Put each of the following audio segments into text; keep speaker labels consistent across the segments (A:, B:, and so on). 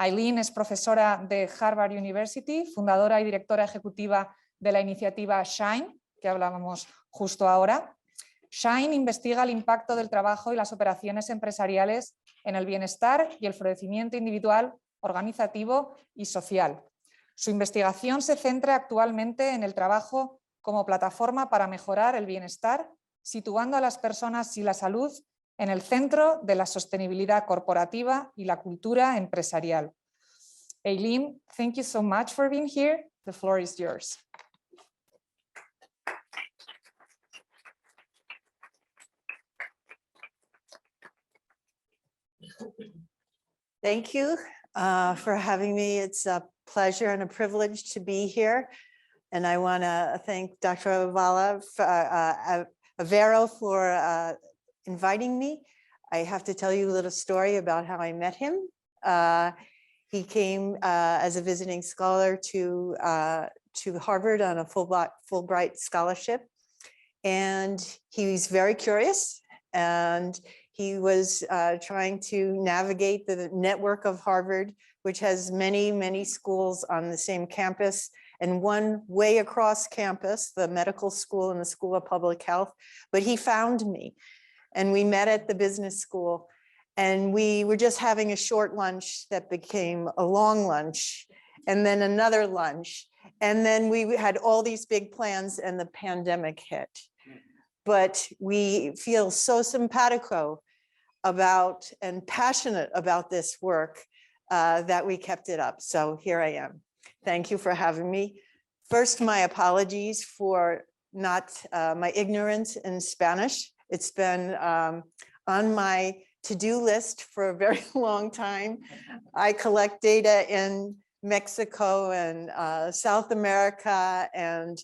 A: Eileen es profesora de Harvard University, fundadora y directora ejecutiva de la iniciativa Shine, que hablábamos justo ahora. Shine investiga el impacto del trabajo y las operaciones empresariales en el bienestar y el florecimiento individual, organizativo y social. Su investigación se centra actualmente en el trabajo como plataforma para mejorar el bienestar, situando a las personas y la salud en el centro de la sostenibilidad corporativa y la cultura empresarial. Eileen, thank you so much for being here. The floor is yours.
B: Thank you for having me. It's a pleasure and a privilege to be here. And I want to thank Dr. Avero for inviting me. I have to tell you a little story about how I met him. He came as a visiting scholar to Harvard on a Fulbright scholarship. And he's very curious, and he was trying to navigate the network of Harvard, which has many, many schools on the same campus, and one way across campus, the medical school and the School of Public Health. But he found me, and we met at the business school, and we were just having a short lunch that became a long lunch, and then another lunch. And then we had all these big plans, and the pandemic hit. But we feel so simpatico about and passionate about this work that we kept it up. So here I am. Thank you for having me. First, my apologies for not my ignorance in Spanish. It's been on my to-do list for a very long time. I collect data in Mexico and South America, and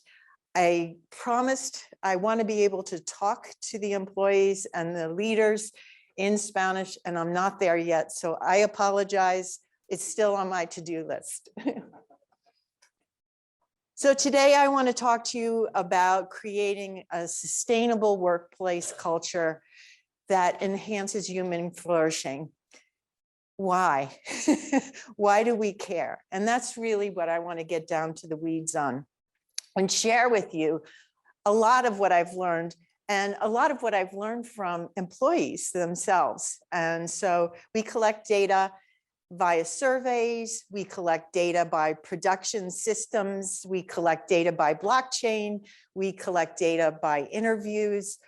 B: I promised I want to be able to talk to the employees and the leaders in Spanish, and I'm not there yet, so I apologize. It's still on my to-do list. So today I want to talk to you about creating a sustainable workplace culture that enhances human flourishing. Why? Why do we care? And that's really what I want to get down to the weeds on and share with you a lot of what I've learned, and a lot of what I've learned from employees themselves. And so we collect data via surveys, we collect data by production systems, we collect data by blockchain, we collect data by interviews,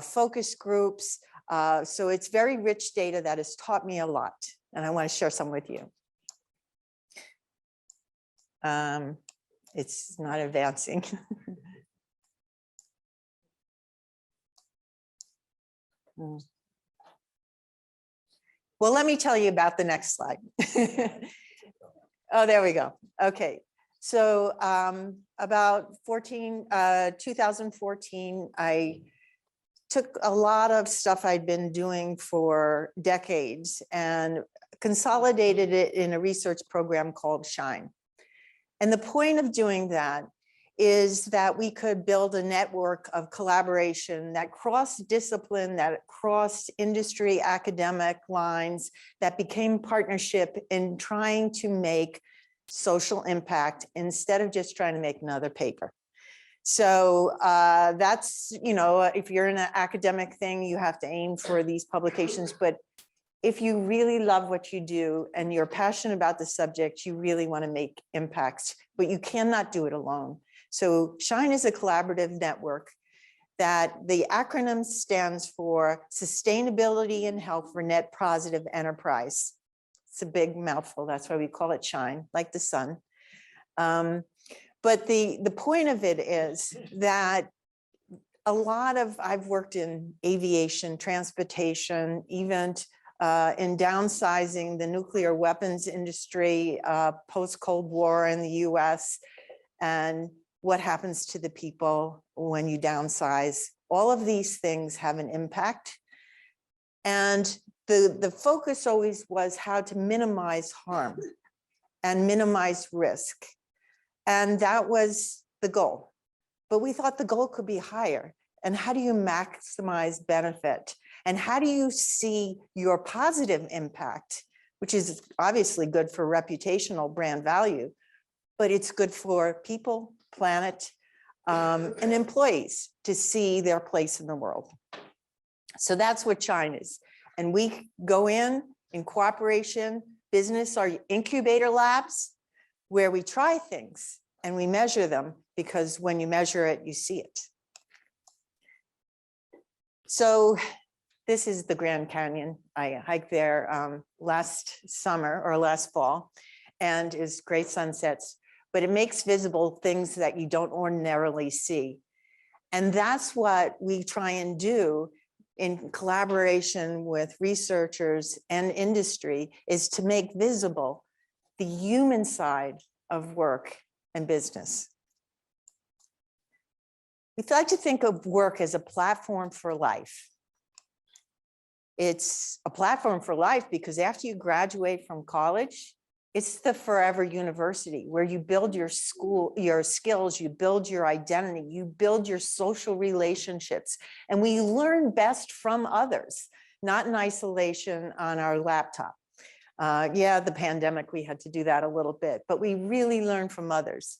B: focus groups. So it's very rich data that has taught me a lot, and I want to share some with you. It's not advancing. Well, let me tell you about the next slide. Oh, there we go. Okay. So about 2014, I took a lot of stuff I'd been doing for decades and consolidated it in a research program called Shine. And the point of doing that is that we could build a network of collaboration that crossed discipline, that crossed industry academic lines, that became partnership in trying to make social impact instead of just trying to make another paper. So that's, you know, if you're in an academic thing, you have to aim for these publications. But if you really love what you do and you're passionate about the subject, you really want to make impacts, but you cannot do it alone. So Shine is a collaborative network that the acronym stands for Sustainability and Health for Net Positive Enterprise. It's a big mouthful. That's why we call it Shine, like the sun. But the point of it is that a lot of, I've worked in aviation, transportation, even in downsizing the nuclear weapons industry post-Cold War in the US, and what happens to the people when you downsize. All of these things have an impact. And the focus always was how to minimize harm and minimize risk. And that was the goal. But we thought the goal could be higher. And how do you maximize benefit? And how do you see your positive impact which is obviously good for reputational brand value, but it's good for people, planet, and employees to see their place in the world. So that's what Shine is. And we go in cooperation, business, our incubator labs, where we try things and we measure them, because when you measure it, you see it. So this is the Grand Canyon. I hiked there last summer or last fall, and it's great sunsets, but it makes visible things that you don't ordinarily see. And that's what we try and do in collaboration with researchers and industry, is to make visible the human side of work and business. We like to think of work as a platform for life. It's a platform for life because after you graduate from college, it's the forever university where you build your skills, you build your identity, you build your social relationships, and we learn best from others, not in isolation on our laptop. Yeah, the pandemic, we had to do that a little bit, but we really learn from others.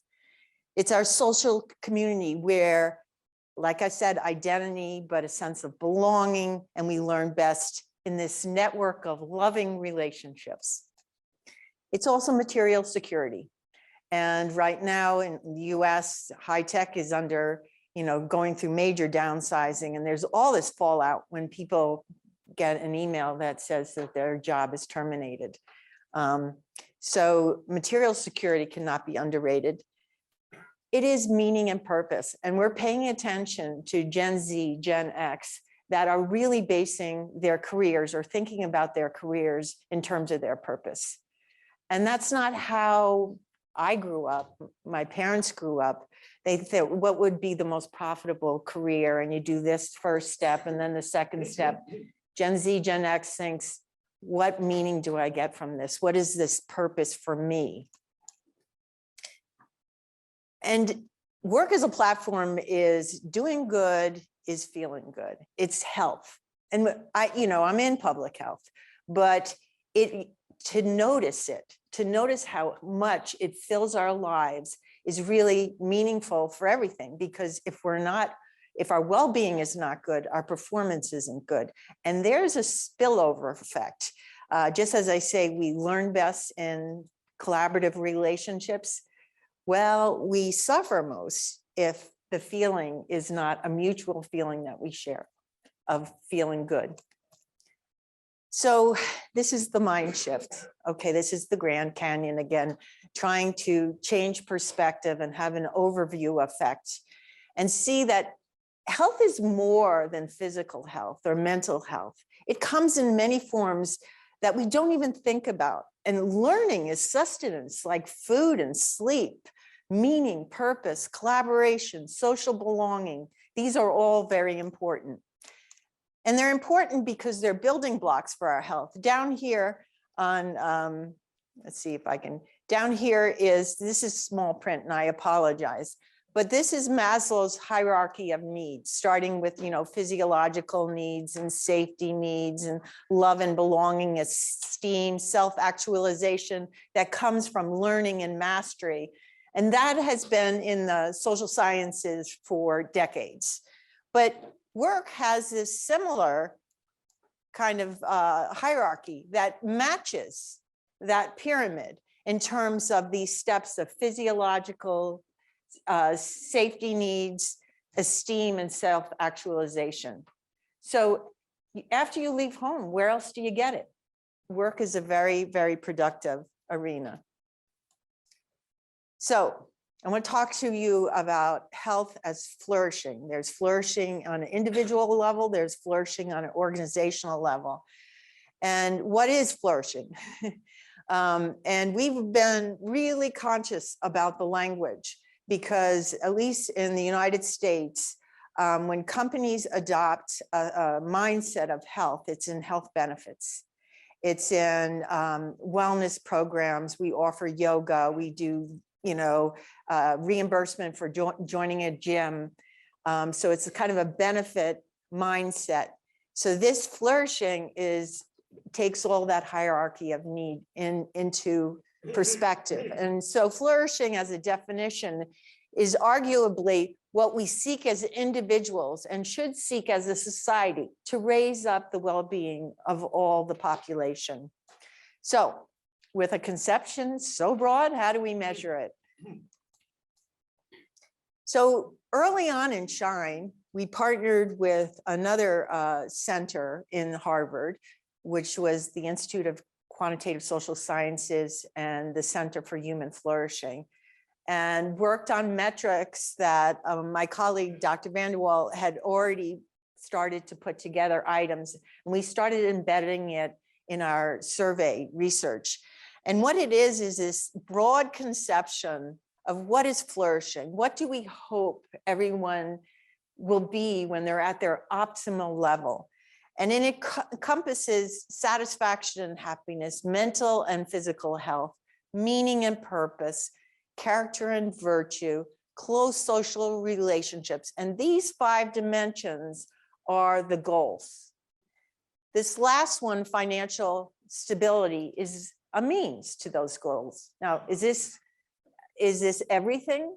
B: It's our social community where, like I said, identity, but a sense of belonging, and we learn best in this network of loving relationships. It's also material security. And right now in the US, high tech is under, going through major downsizing, and there's all this fallout when people get an email that says that their job is terminated. So material security cannot be underrated. It is meaning and purpose, and we're paying attention to Gen Z, Gen X, that are really basing their careers or thinking about their careers in terms of their purpose. And that's not how I grew up. My parents grew up. They thought, what would be the most profitable career? And you do this first step and then the second step. Gen Z, Gen X thinks, what meaning do I get from this? What is this purpose for me? And work as a platform is doing good, is feeling good. It's health. And I'm in public health, but to notice it, to notice how much it fills our lives is really meaningful for everything. Because if our well-being is not good, our performance isn't good. And there's a spillover effect. Just as I say, we learn best in collaborative relationships. Well, we suffer most if the feeling is not a mutual feeling that we share of feeling good. So this is the mind shift. Okay, this is the Grand Canyon again, trying to change perspective and have an overview effect and see that health is more than physical health or mental health. It comes in many forms that we don't even think about. And learning is sustenance, like food and sleep, meaning, purpose, collaboration, social belonging. These are all very important. And they're important because they're building blocks for our health. Down here on, let's see if I can, down here this is small print and I apologize, but this is Maslow's hierarchy of needs, starting with, physiological needs and safety needs and love and belonging, esteem, self-actualization that comes from learning and mastery. And that has been in the social sciences for decades. But work has this similar kind of hierarchy that matches that pyramid in terms of these steps of physiological safety needs, esteem, and self-actualization. So after you leave home, where else do you get it? Work is a very, very productive arena. So I want to talk to you about health as flourishing. There's flourishing on an individual level. There's flourishing on an organizational level. And what is flourishing? And we've been really conscious about the language because, at least in the United States, when companies adopt a mindset of health, it's in health benefits. It's in wellness programs. We offer yoga. We do reimbursement for joining a gym. So it's a kind of a benefit mindset. So this flourishing is takes all that hierarchy of need into perspective. And so flourishing as a definition is arguably what we seek as individuals and should seek as a society to raise up the well-being of all the population. So with a conception so broad, how do we measure it? So early on in Shine, we partnered with another center in Harvard, which was the Institute of Quantitative Social Sciences and the Center for Human Flourishing, and worked on metrics that my colleague, Dr. Vanderwall, had already started to put together items. And we started embedding it in our survey research. And what it is this broad conception of what is flourishing. What do we hope everyone will be when they're at their optimal level? And then it encompasses satisfaction and happiness, mental and physical health, meaning and purpose, character and virtue, close social relationships. And these 5 dimensions are the goals. This last one, financial stability, is a means to those goals. Now, is this everything?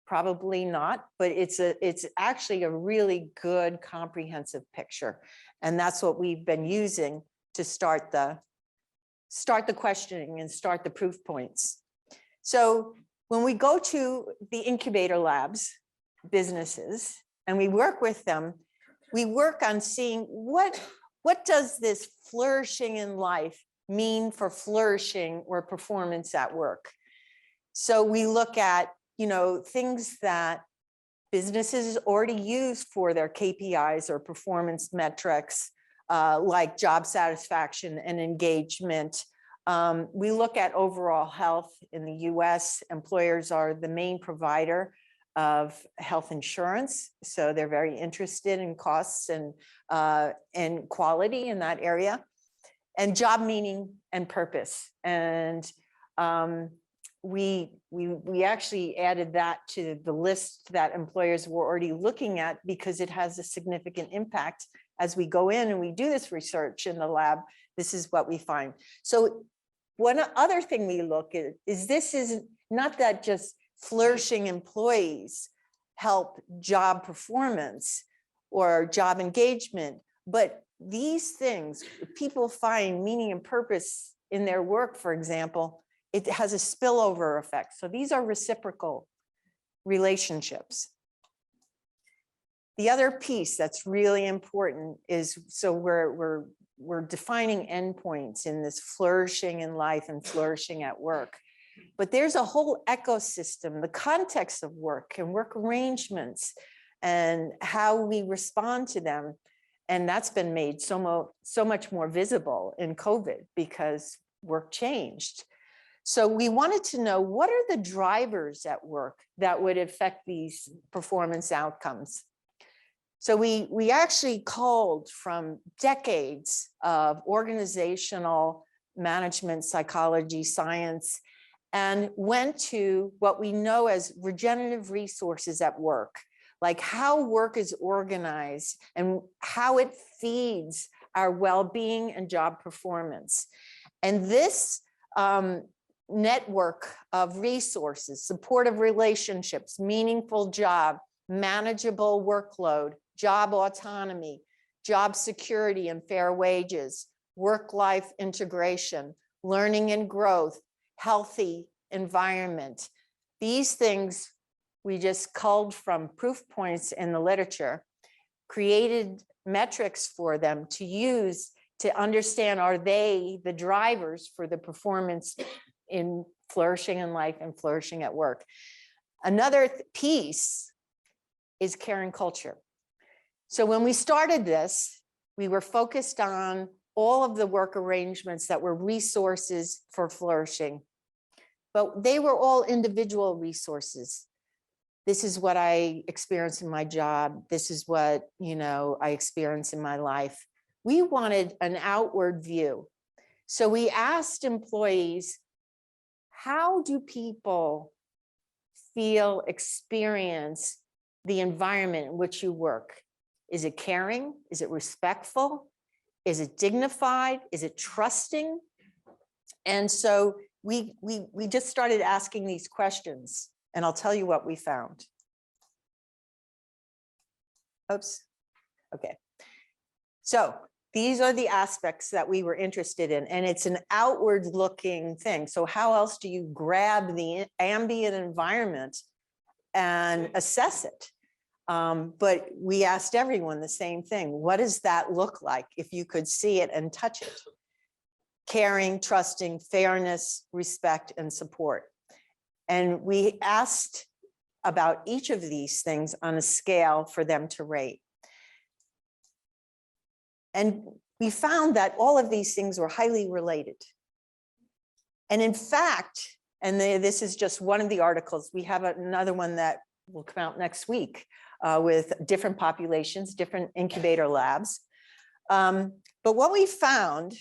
B: Probably not, but it's actually a really good comprehensive picture. And that's what we've been using to start the questioning and start the proof points. So when we go to the incubator labs, businesses, and we work with them, we work on seeing what does this flourishing in life mean for flourishing or performance at work. So we look at, things that businesses already use for their KPIs or performance metrics, like job satisfaction and engagement. We look at overall health in the US. Employers are the main provider of health insurance, so they're very interested in costs and quality in that area. And job meaning and purpose. And we actually added that to the list that employers were already looking at because it has a significant impact as we go in and we do this research in the lab. This is what we find. So one other thing we look at is this is not that just flourishing employees help job performance or job engagement, but these things, people find meaning and purpose in their work, for example, it has a spillover effect. So these are reciprocal relationships. The other piece that's really important is, so we're defining endpoints in this flourishing in life and flourishing at work. But there's a whole ecosystem, the context of work and work arrangements and how we respond to them. And that's been made so much more visible in COVID because work changed. So we wanted to know, what are the drivers at work that would affect these performance outcomes? So we actually culled from decades of organizational management, psychology, science, and went to what we know as regenerative resources at work, like how work is organized and how it feeds our well-being and job performance. And this network of resources, supportive relationships, meaningful job, manageable workload, job autonomy, job security and fair wages, work-life integration, learning and growth, healthy environment. These things we just culled from proof points in the literature, created metrics for them to use to understand, are they the drivers for the performance in flourishing in life and flourishing at work. Another piece is care and culture. So when we started this, we were focused on all of the work arrangements that were resources for flourishing, but they were all individual resources. This is what I experience in my job. This is what, I experience in my life. We wanted an outward view. So we asked employees, how do people feel, experience the environment in which you work? Is it caring? Is it respectful? Is it dignified? Is it trusting? And so we just started asking these questions, and I'll tell you what we found. Oops. Okay. So these are the aspects that we were interested in, and it's an outward looking thing. So how else do you grab the ambient environment and assess it? But we asked everyone the same thing. What does that look like if you could see it and touch it? Caring, trusting, fairness, respect, and support. And we asked about each of these things on a scale for them to rate. And we found that all of these things were highly related. And in fact, and this is just one of the articles, we have another one that will come out next week with different populations, different incubator labs. But what we found,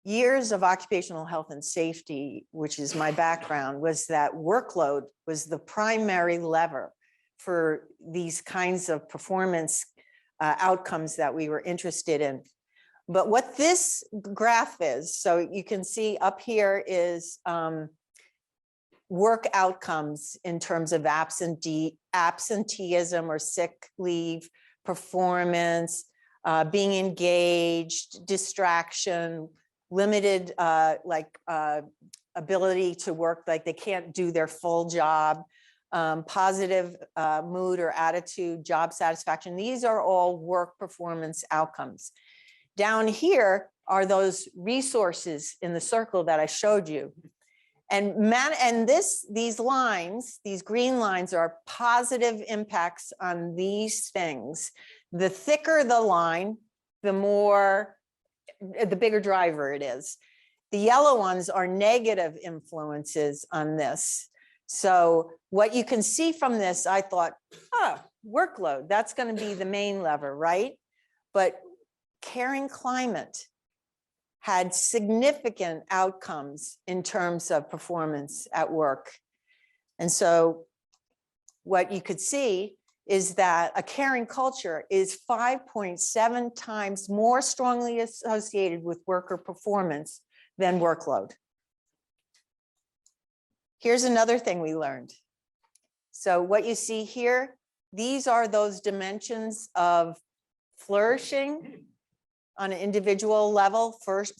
B: years of occupational health and safety, which is my background, was that workload was the primary lever for these kinds of performance outcomes that we were interested in. But what this graph is, so you can see up here is work outcomes in terms of absenteeism or sick leave, performance, being engaged, distraction, limited ability to work, like they can't do their full job, positive mood or attitude, job satisfaction. These are all work performance outcomes. Down here are those resources in the circle that I showed you. And these lines, these green lines, are positive impacts on these things. The thicker the line, the bigger driver it is. The yellow ones are negative influences on this. So what you can see from this, I thought, workload, that's going to be the main lever, right? But caring climate had significant outcomes in terms of performance at work. And so what you could see is that a caring culture is 5.7 times more strongly associated with worker performance than workload. Here's another thing we learned. So what you see here, these are those dimensions of flourishing on an individual level,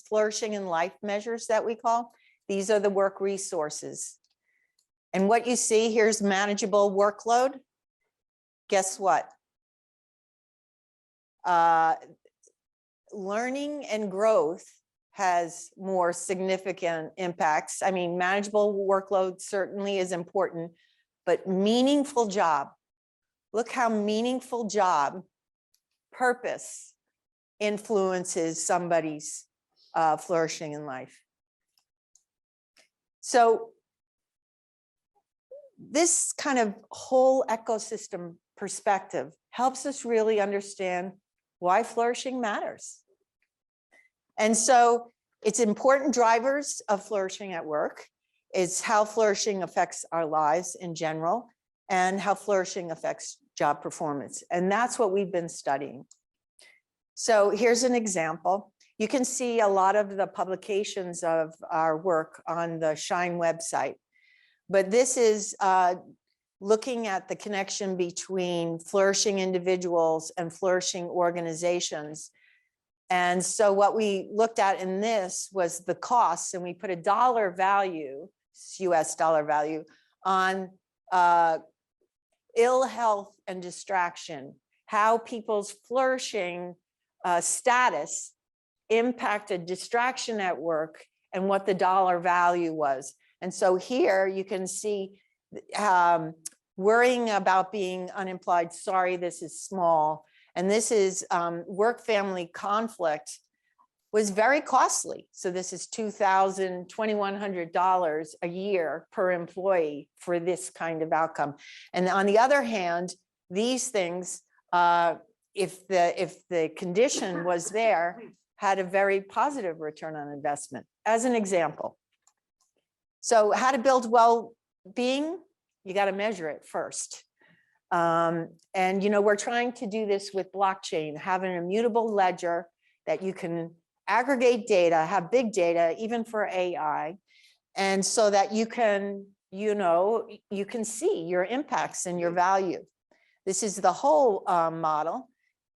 B: flourishing in life measures that we call. These are the work resources. And what you see, here's manageable workload. Guess what? Learning and growth has more significant impacts. I mean, manageable workload certainly is important, but meaningful job. Look how meaningful job, purpose, influences somebody's flourishing in life. So this kind of whole ecosystem perspective helps us really understand why flourishing matters. And so it's important drivers of flourishing at work. It's how flourishing affects our lives in general and how flourishing affects job performance. And that's what we've been studying. So here's an example. You can see a lot of the publications of our work on the Shine website. But this is looking at the connection between flourishing individuals and flourishing organizations. And so what we looked at in this was the costs, and we put a dollar value, US dollar value, on ill health and distraction, how people's flourishing status impacted distraction at work and what the dollar value was. And so here you can see worrying about being unemployed. Sorry, this is small. And this is work-family conflict was very costly. So this is $2,000, $2,100 a year per employee for this kind of outcome. And on the other hand, these things, if the condition was there, had a very positive return on investment, as an example. So how to build well-being? You got to measure it first. And, you know, we're trying to do this with blockchain, have an immutable ledger that you can aggregate data, have big data, even for AI. And so that you can, you know, you can see your impacts and your value. This is the whole model,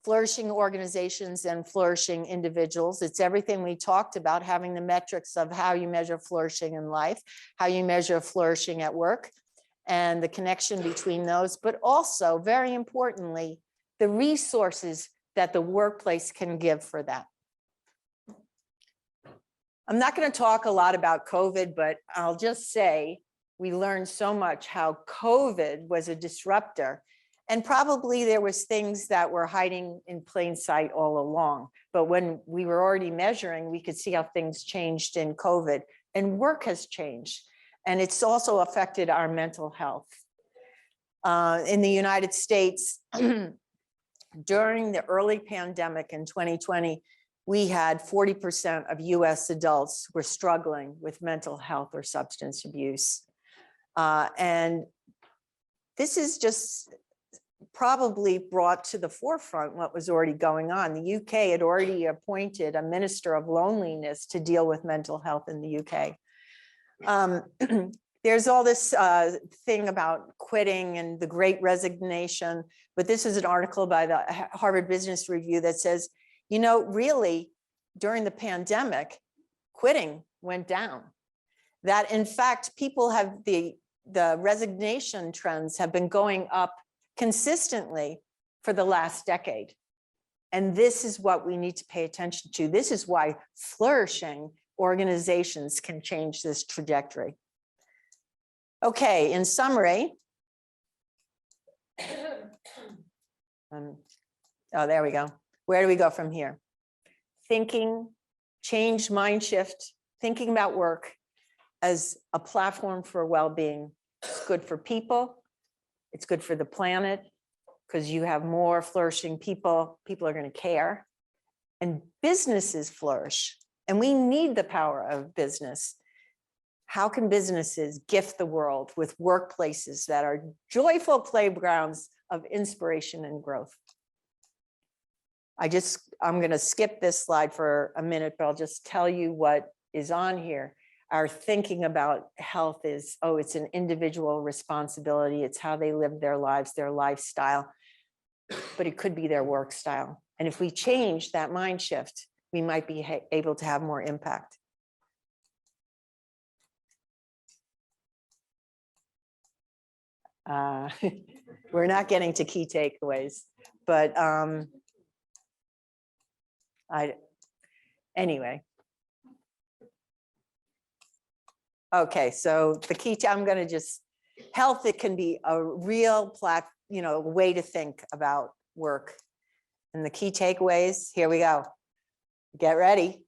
B: flourishing organizations and flourishing individuals. It's everything we talked about, having the metrics of how you measure flourishing in life, how you measure flourishing at work, and the connection between those, but also, very importantly, the resources that the workplace can give for that. I'm not going to talk a lot about COVID, but I'll just say we learned so much how COVID was a disruptor. And probably there was things that were hiding in plain sight all along. But when we were already measuring, we could see how things changed in COVID, and work has changed. And it's also affected our mental health. In the United States, during the early pandemic in 2020, we had 40% of US adults were struggling with mental health or substance abuse. And this is just probably brought to the forefront what was already going on. The UK had already appointed a minister of loneliness to deal with mental health in the UK. There's all this thing about quitting and the Great Resignation, but this is an article by the Harvard Business Review that says, you know, really, during the pandemic, quitting went down. That in fact, people have the resignation trends have been going up consistently for the last decade. And this is what we need to pay attention to. This is why flourishing organizations can change this trajectory. Okay, in summary, oh, there we go. Where do we go from here? Thinking, change mind shift, thinking about work as a platform for well-being. It's good for people. It's good for the planet because you have more flourishing people. People are going to care. And businesses flourish. And we need the power of business. How can businesses gift the world with workplaces that are joyful playgrounds of inspiration and growth? I'm going to skip this slide for a minute, but I'll just tell you what is on here. Our thinking about health is, oh, it's an individual responsibility. It's how they live their lives, their lifestyle, but it could be their work style. And if we change that mind shift, we might be able to have more impact. We're not getting to key takeaways, but anyway. Okay, so the key, I'm going to just, health, it can be a real way to think about work. And the key takeaways, here we go. Get ready.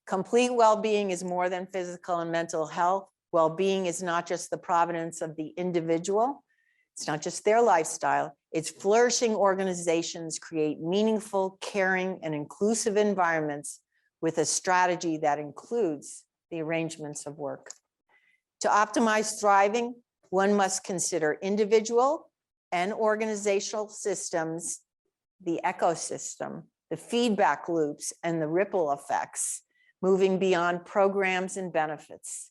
B: Complete well-being is more than physical and mental health. Well-being is not just the provenance of the individual. It's not just their lifestyle. It's flourishing organizations create meaningful, caring, and inclusive environments with a strategy that includes the arrangements of work. To optimize thriving, one must consider individual and organizational systems, the ecosystem, the feedback loops, and the ripple effects, moving beyond programs and benefits.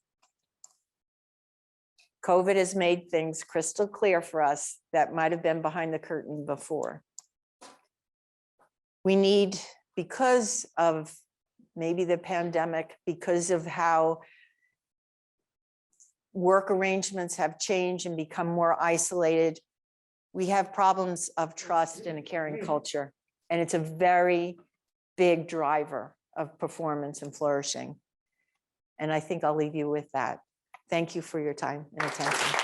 B: COVID has made things crystal clear for us that might have been behind the curtain before. We need, because of maybe the pandemic, because of how work arrangements have changed and become more isolated, we have problems of trust in a caring culture. And it's a very big driver of performance and flourishing. And I think I'll leave you with that. Thank you for your time and attention.